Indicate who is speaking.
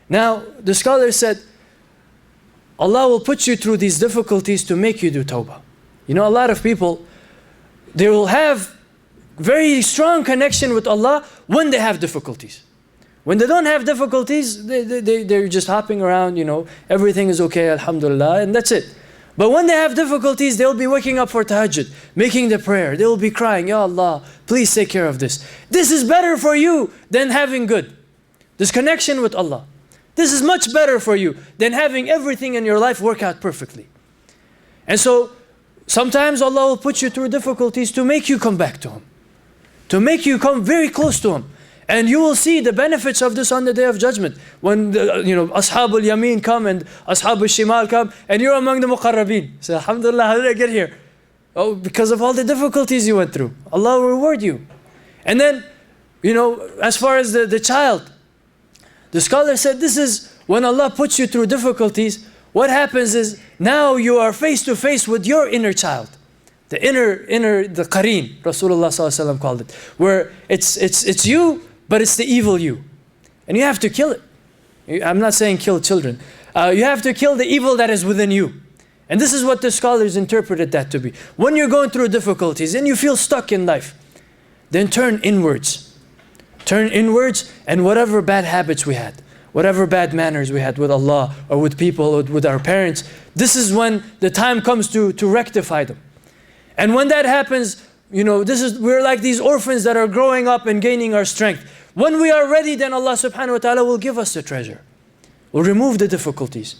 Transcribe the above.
Speaker 1: Now, the scholar said, Allah will put you through these difficulties to make you do tawbah. You know, a lot of people, they will have very strong connection with Allah when they have difficulties. When they don't have difficulties, they're just hopping around, you know, everything is okay, alhamdulillah, and that's it. But when they have difficulties, they'll be waking up for tahajjud, making the prayer. They'll be crying, Ya Allah, please take care of this. This is better for you than having good. This connection with Allah. This is much better for you than having everything in your life work out perfectly. And so, sometimes Allah will put you through difficulties to make you come back to Him. To make you come very close to Him. And you will see the benefits of this on the Day of Judgment. When Ashabul Yameen come and Ashabul Shimal come, and you're among the Muqarrabeen. So alhamdulillah, how did I get here? Oh, because of all the difficulties you went through. Allah will reward you. And then, as far as the child, the scholar said this is when Allah puts you through difficulties, what happens is now you are face to face with your inner child. The the qareen, Rasulullah ﷺ called it. Where it's you, but it's the evil you. And you have to kill it. I'm not saying kill children. You have to kill the evil that is within you. And this is what the scholars interpreted that to be. When you're going through difficulties and you feel stuck in life, then turn inwards. Turn inwards, and whatever bad habits we had, whatever bad manners we had with Allah or with people or with our parents, this is when the time comes to rectify them. And when that happens, we're like these orphans that are growing up and gaining our strength. When we are ready, then Allah subhanahu wa ta'ala will give us the treasure. Will remove the difficulties.